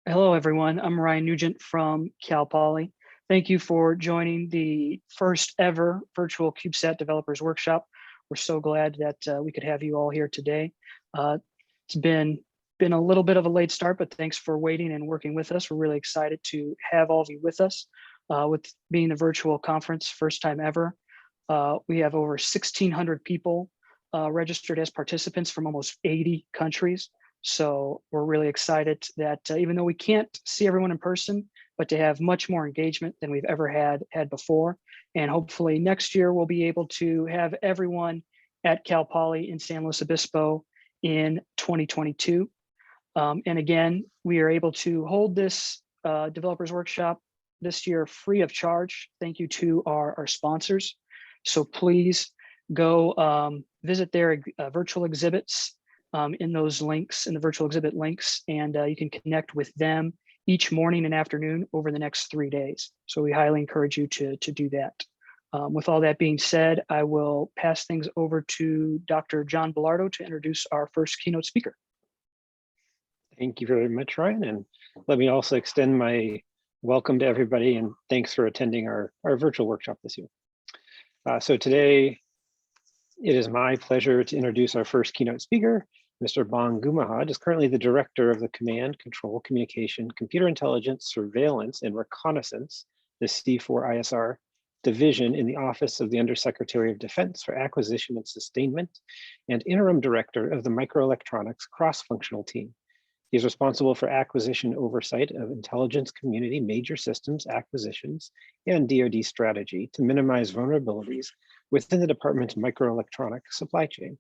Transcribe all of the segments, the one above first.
Hello, everyone. I'm Ryan Nugent from Cal Poly. Thank you for joining the first ever virtual CubeSat Developers Workshop. We're so glad that we could have you all here today. It's been a little bit of a late start, but thanks for waiting and working with us. We're really excited to have all of you with us. With being the virtual conference, first time ever, we have over 1,600 people registered as participants from almost 80 countries. So we're really excited that even though we can't see everyone in person, but to have much more engagement than we've ever had before. And hopefully next year we'll be able to have everyone at Cal Poly in San Luis Obispo in 2022. And again, we are able to hold this developers workshop this year free of charge. Thank you to our sponsors. So please go visit their virtual exhibits in those links, in the virtual exhibit links, and you can connect with them each morning and afternoon over the next 3 days. So we highly encourage you to do that. With all that being said, I will pass things over to Dr. John Bellardo to introduce our first keynote speaker. Thank you very much, Ryan. And let me also extend my welcome to everybody and thanks for attending our virtual workshop this year. So today, it is my pleasure to introduce our first keynote speaker. Mr. Bong Gumahad is currently the Director of the Command, Control, Communication, Computer Intelligence, Surveillance, and Reconnaissance, the C4ISR division in the Office of the Undersecretary of Defense for Acquisition and Sustainment, and Interim Director of the Microelectronics Cross-Functional Team. He is responsible for acquisition oversight of intelligence community major systems acquisitions and DoD strategy to minimize vulnerabilities within the department's microelectronic supply chain.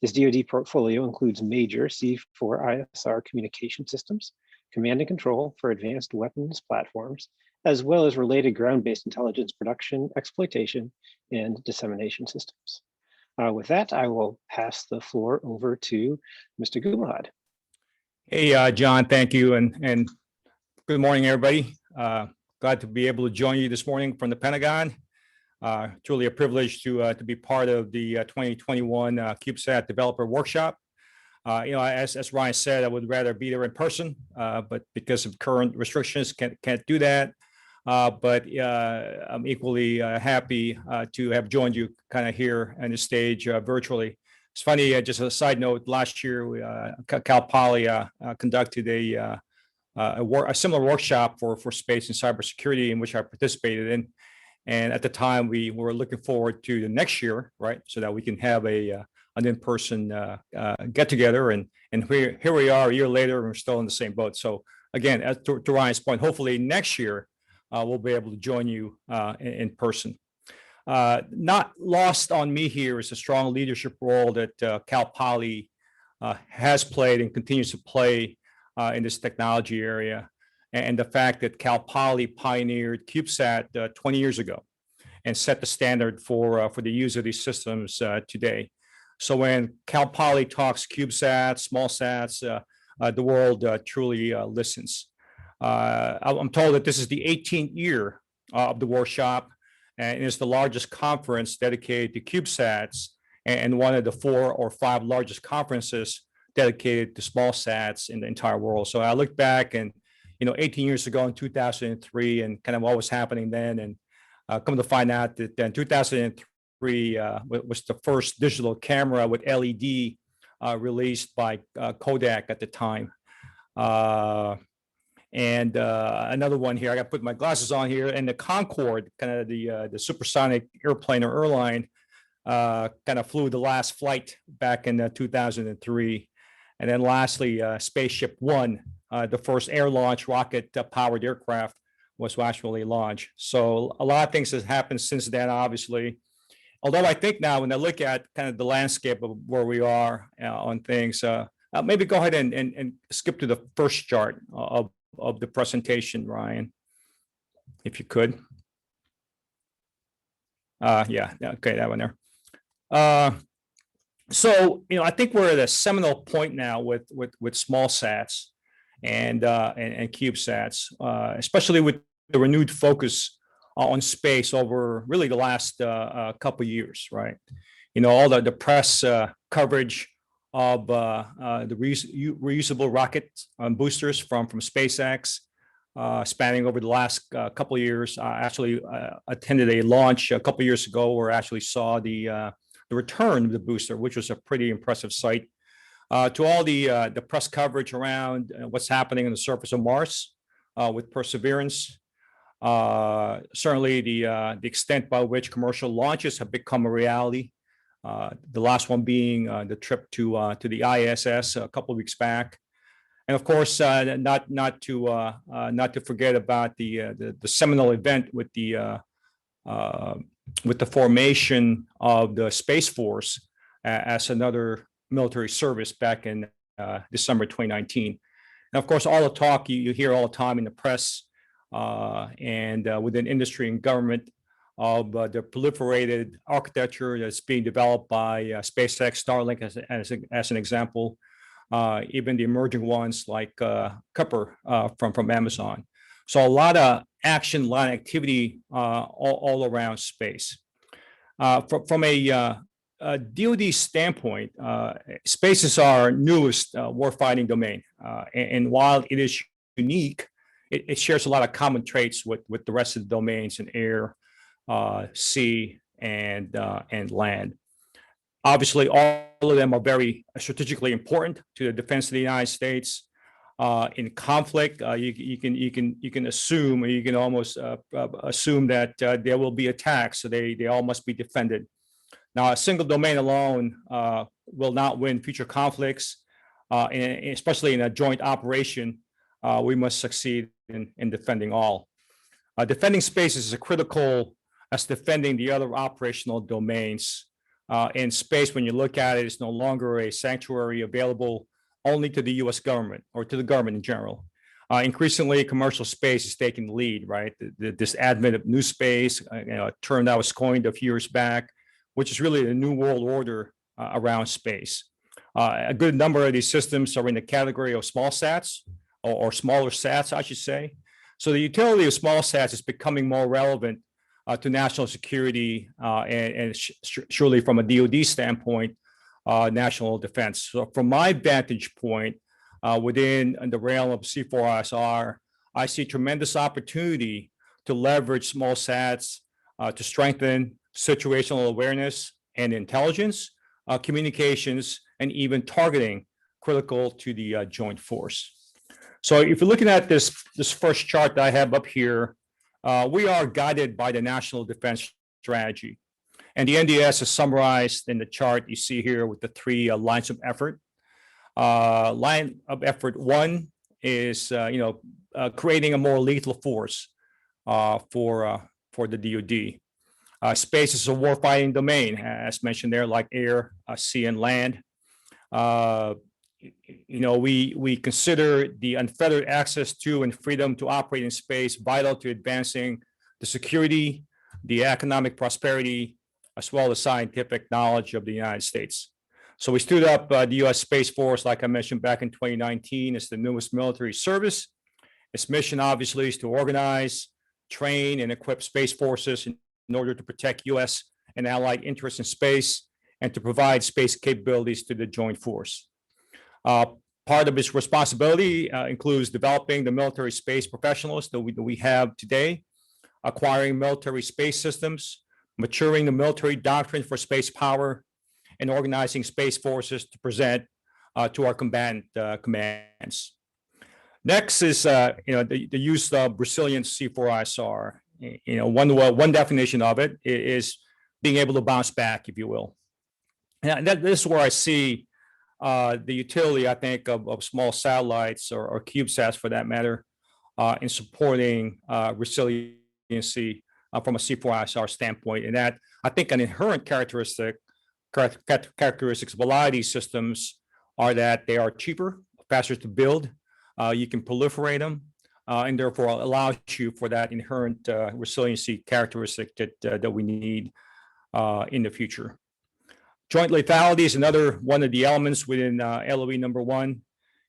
His DoD portfolio includes major C4ISR communication systems, command and control for advanced weapons platforms, as well as related ground-based intelligence production, exploitation, and dissemination systems. With that, I will pass the floor over to Mr. Gumahad. Hey, John, thank you. And good morning, everybody. Glad to be able to join you this morning from the Pentagon. Truly a privilege to be part of the 2021 CubeSat Developer Workshop. As Ryan said, I would rather be there in person, but because of current restrictions, can't do that. But I'm equally happy to have joined you kind of here on the stage virtually. It's funny, just a side note, last year, Cal Poly conducted a similar workshop for space and cybersecurity in which I participated in. And at the time, we were looking forward to the next year, right? So that we can have an in-person get together. And here we are a year later, and we're still in the same boat. So again, to Ryan's point, hopefully next year, we'll be able to join you in person. Not lost on me here is a strong leadership role that Cal Poly has played and continues to play in this technology area. And the fact that Cal Poly pioneered CubeSat 20 years ago and set the standard for the use of these systems today. So when Cal Poly talks CubeSats, small sats, the world truly listens. I'm told that this is the 18th year of the workshop, and it's the largest conference dedicated to CubeSats and one of the 4 or 5 largest conferences dedicated to small sats in the entire world. So I look back and 18 years ago in 2003 and kind of what was happening then, and come to find out that in 2003 was the first digital camera with LED released by Kodak at the time. And another one here, I got to put my glasses on here, and the Concorde, kind of the supersonic airplane or airline, kind of flew the last flight back in 2003. And then lastly, Spaceship One, the first air-launched rocket-powered aircraft was actually launched. So a lot of things have happened since then, obviously. Although I think now when I look at kind of the landscape of where we are on things, maybe go ahead and skip to the first chart of the presentation, Ryan, if you could. Yeah, okay, that one there. So, I think we're at a seminal point now with small sats and CubeSats, especially with the renewed focus on space over really the last couple of years, right? All the press coverage of the reusable rocket boosters from SpaceX, spanning over the last couple of years. I actually attended a launch a couple of years ago where I actually saw the return of the booster, which was a pretty impressive sight. To all the press coverage around what's happening on the surface of Mars with Perseverance, certainly the extent by which commercial launches have become a reality. The last one being the trip to the ISS a couple of weeks back, and of course, not to forget about the seminal event with the formation of the Space Force as another military service back in December 2019. And of course, all the talk you hear all the time in the press and within industry and government of the proliferated architecture that's being developed by SpaceX, Starlink as an example, even the emerging ones like Kuiper from Amazon. So a lot of action, a lot of activity all around space. From a DoD standpoint, space is our newest warfighting domain. And while it is unique, it shares a lot of common traits with the rest of the domains in air, sea, and land. Obviously, all of them are very strategically important to the defense of the United States. In conflict, you can assume, or you can almost assume that there will be attacks, so they all must be defended. Now, a single domain alone will not win future conflicts, and especially in a joint operation. We must succeed in defending all. Defending space is as critical as defending the other operational domains. In space, when you look at it, it's no longer a sanctuary available only to the U.S. government or to the government in general. Increasingly, commercial space is taking the lead, right? This advent of new space, a term that was coined a few years back, which is really a new world order around space. A good number of these systems are in the category of small sats or smaller sats, I should say. So the utility of small sats is becoming more relevant to national security and surely from a DoD standpoint, national defense. So from my vantage point, within the realm of C4ISR, I see tremendous opportunity to leverage small sats to strengthen situational awareness and intelligence, communications, and even targeting critical to the joint force. So if you're looking at this first chart that I have up here, we are guided by the National Defense Strategy. And the NDS is summarized in the chart you see here with the three lines of effort. Line of effort one is, creating a more lethal force for the DoD. Space is a warfighting domain, as mentioned there, like air, sea, and land. We consider the unfettered access to and freedom to operate in space vital to advancing the security, the economic prosperity, as well as scientific knowledge of the United States. So we stood up the U.S. Space Force, like I mentioned, back in 2019. It's the newest military service. Its mission, obviously, is to organize, train, and equip space forces in order to protect U.S. and allied interests in space and to provide space capabilities to the joint force. Part of its responsibility includes developing the military space professionals that we have today, acquiring military space systems, maturing the military doctrine for space power, and organizing space forces to present to our combatant commands. Next is the use of resilient C4ISR. One definition of it is being able to bounce back, if you will. And this is where I see the utility, I think, of small satellites or CubeSats for that matter, in supporting resiliency from a C4ISR standpoint. And that, I think, an inherent characteristics of a lot of these systems are that they are cheaper, faster to build, you can proliferate them, and therefore allows you for that inherent resiliency characteristic that we need in the future. Joint lethality is another one of the elements within LOE number one.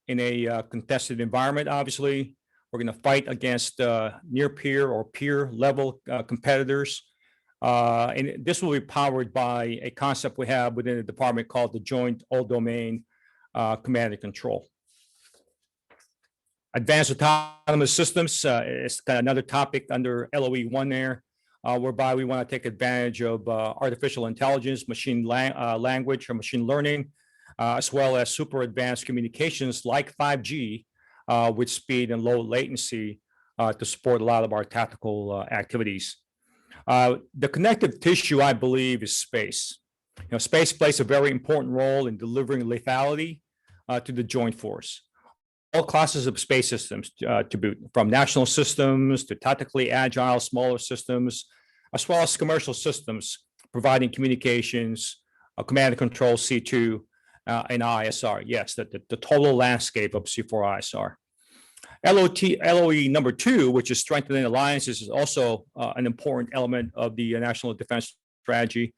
In a contested environment, obviously, we're going to fight against near peer or peer level competitors. And this will be powered by a concept we have within the department called the Joint All Domain command and control. Advanced autonomous systems is kind of another topic under LOE 1 there, whereby we want to take advantage of artificial intelligence, machine language or machine learning, as well as super advanced communications like 5G with speed and low latency to support a lot of our tactical activities. The connective tissue, I believe, is space. Space plays a very important role in delivering lethality to the joint force. All classes of space systems to boot, from national systems to tactically agile, smaller systems, as well as commercial systems providing communications, command and control C2, and ISR. Yes, the total landscape of C4ISR. LOE number 2, which is strengthening alliances, is also an important element of the national defense strategy.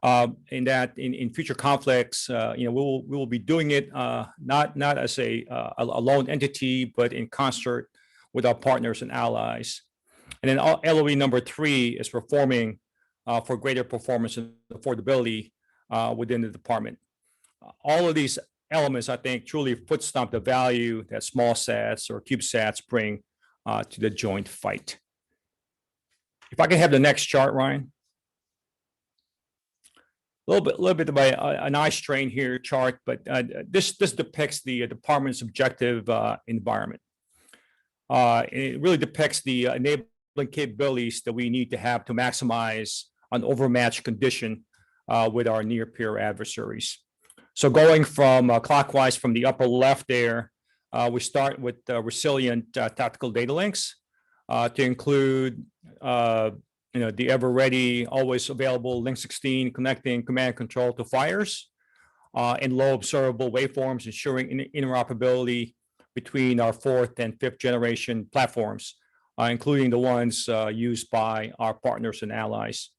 In that, in future conflicts, we will be doing it not as a lone entity, but in concert with our partners and allies. And then LOE number 3 is performing for greater performance and affordability within the department. All of these elements, I think, truly foot stomp the value that small sats or CubeSats bring to the joint fight. If I can have the next chart, Ryan. A little bit of an eye strain here chart, but this depicts the department's objective environment. It really depicts the enabling capabilities that we need to have to maximize an overmatched condition with our near-peer adversaries. So going from clockwise from the upper left there, we start with resilient tactical data links to include the ever-ready, always available Link 16 connecting command control to fires and low observable waveforms, ensuring interoperability between our 4th and 5th generation platforms, including the ones used by our partners and allies.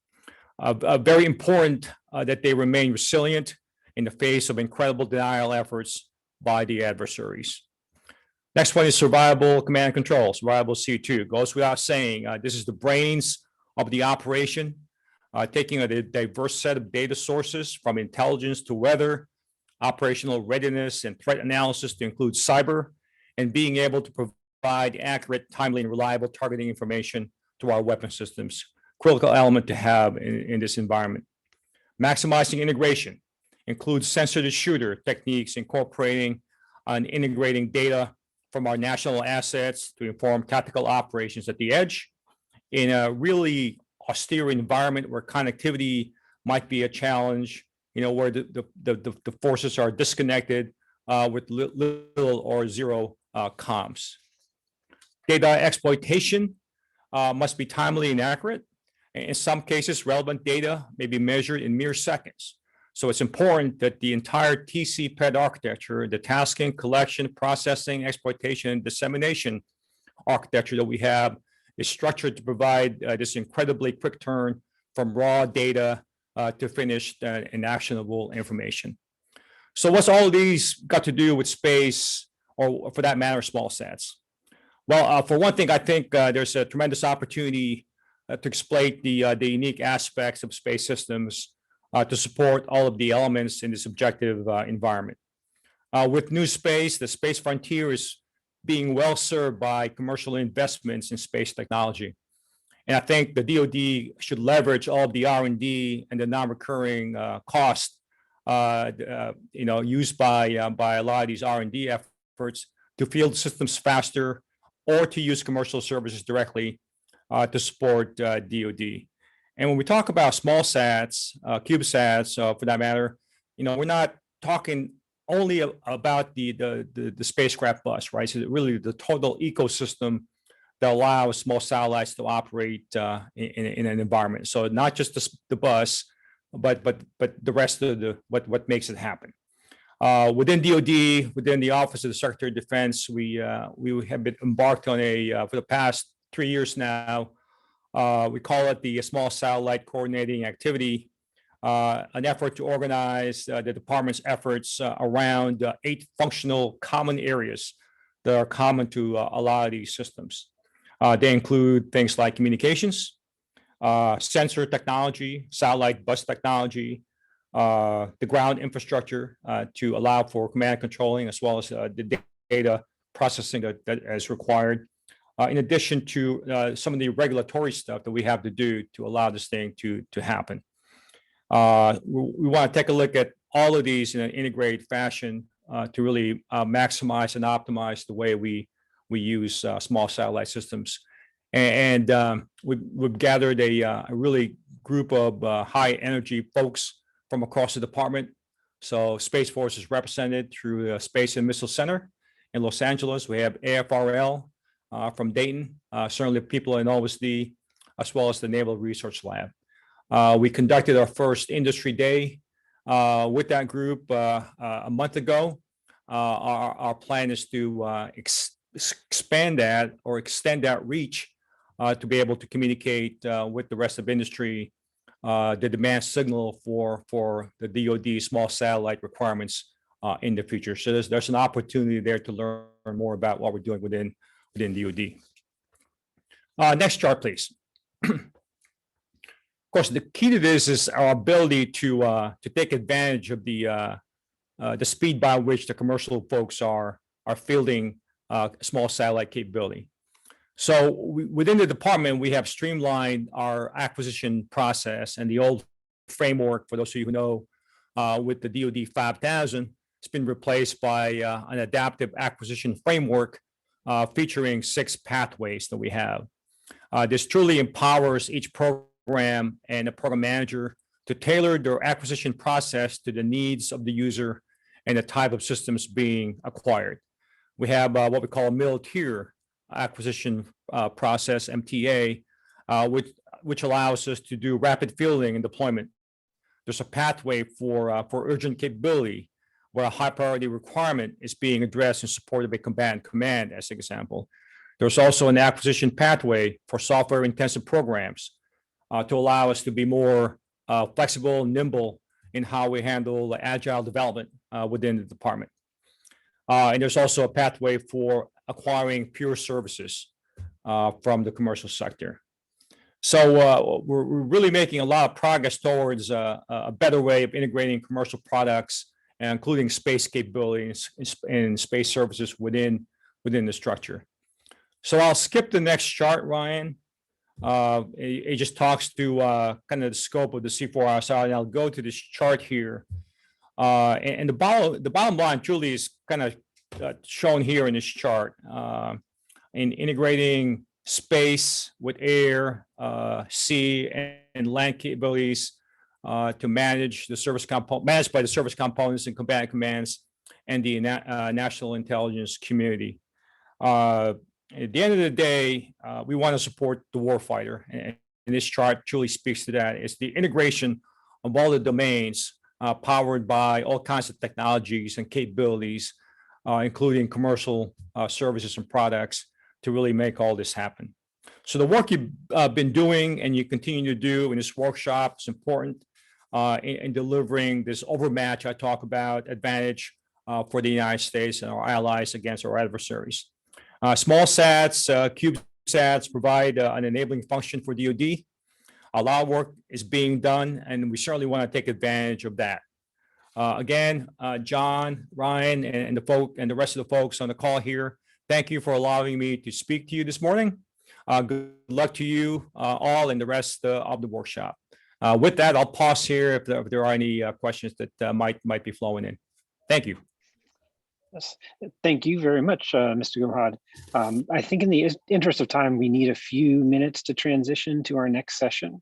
Very important that they remain resilient in the face of incredible denial efforts by the adversaries. Next one is survivable command and control, survivable C2. Goes without saying, this is the brains of the operation, taking a diverse set of data sources from intelligence to weather, operational readiness and threat analysis to include cyber, and being able to provide accurate, timely, and reliable targeting information to our weapon systems. Critical element to have in this environment. Maximizing integration includes sensor to shooter techniques, incorporating and integrating data from our national assets to inform tactical operations at the edge in a really austere environment where connectivity might be a challenge, where the forces are disconnected with little or zero comms. Data exploitation must be timely and accurate. In some cases, relevant data may be measured in mere seconds. So it's important that the entire TC-PED architecture, the tasking, collection, processing, exploitation, and dissemination architecture that we have is structured to provide this incredibly quick turn from raw data to finished and actionable information. So what's all of these got to do with space, or for that matter, small sats? Well, for one thing, I think there's a tremendous opportunity to exploit the unique aspects of space systems to support all of the elements in this objective environment. With new space, the space frontier is being well served by commercial investments in space technology. And I think the DoD should leverage all of the R&D and the non-recurring cost used by a lot of these R&D efforts to field systems faster or to use commercial services directly to support DoD. And when we talk about small sats, CubeSats, for that matter, we're not talking only about the spacecraft bus, right? So really the total ecosystem that allows small satellites to operate in an environment. So not just the bus, but the rest of what makes it happen. Within DoD, within the Office of the Secretary of Defense, we have been embarked on for the past 3 years now. We call it the Small Satellite Coordinating Activity, an effort to organize the department's efforts around 8 functional common areas that are common to a lot of these systems. They include things like communications, sensor technology, satellite bus technology, the ground infrastructure to allow for command controlling, as well as the data processing that is required. In addition to some of the regulatory stuff that we have to do to allow this thing to happen. We want to take a look at all of these in an integrated fashion to really maximize and optimize the way we use small satellite systems. And we've gathered a really group of high energy folks from across the department. So Space Force is represented through the Space and Missile Center in Los Angeles. We have AFRL from Dayton, certainly people in OSD, as well as the Naval Research Lab. We conducted our first industry day with that group a month ago. Our plan is to expand that or extend that reach to be able to communicate with the rest of industry the demand signal for the DoD small satellite requirements in the future. So there's an opportunity there to learn more about what we're doing within DoD. Next chart, please. Of course, the key to this is our ability to take advantage of the speed by which the commercial folks are fielding small satellite capability. So within the department, we have streamlined our acquisition process, and the old framework, for those of you who know, with the DoD 5000, it's been replaced by an adaptive acquisition framework featuring 6 pathways that we have. This truly empowers each program and the program manager to tailor their acquisition process to the needs of the user and the type of systems being acquired. We have what we call a middle tier acquisition process, MTA, which allows us to do rapid fielding and deployment. There's a pathway for urgent capability, where a high priority requirement is being addressed in support of a combatant command, as an example. There's also an acquisition pathway for software intensive programs to allow us to be more flexible, nimble in how we handle agile development within the department. And there's also a pathway for acquiring pure services from the commercial sector. So we're really making a lot of progress towards a better way of integrating commercial products, including space capabilities and space services within the structure. So I'll skip the next chart, Ryan. It just talks to kind of the scope of the C4ISR, and I'll go to this chart here. And the bottom line truly is kind of shown here in this chart. In integrating space with air, sea, and land capabilities to manage the service managed by the service components and combatant commands and the national intelligence community. At the end of the day, we want to support the warfighter, and this chart truly speaks to that. It's the integration of all the domains powered by all kinds of technologies and capabilities, including commercial services and products, to really make all this happen. So the work you've been doing and you continue to do in this workshop is important in delivering this overmatch I talk about, advantage for the United States and our allies against our adversaries. Small sats, CubeSats provide an enabling function for DoD. A lot of work is being done, and we certainly want to take advantage of that. Again, John, Ryan, and the rest of the folks on the call here, thank you for allowing me to speak to you this morning. Good luck to you all in the rest of the workshop. With that, I'll pause here if there are any questions that might be flowing in. Thank you. Yes. Thank you very much, Mr. Gumahad. I think in the interest of time, we need a few minutes to transition to our next session.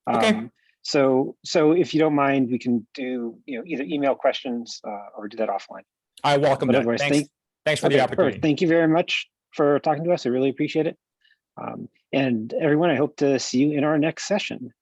Okay. So if you don't mind, we can do either email questions or do that offline. I welcome that. Thanks for the opportunity. Perfect. Thank you very much for talking to us. I really appreciate it. And everyone, I hope to see you in our next session.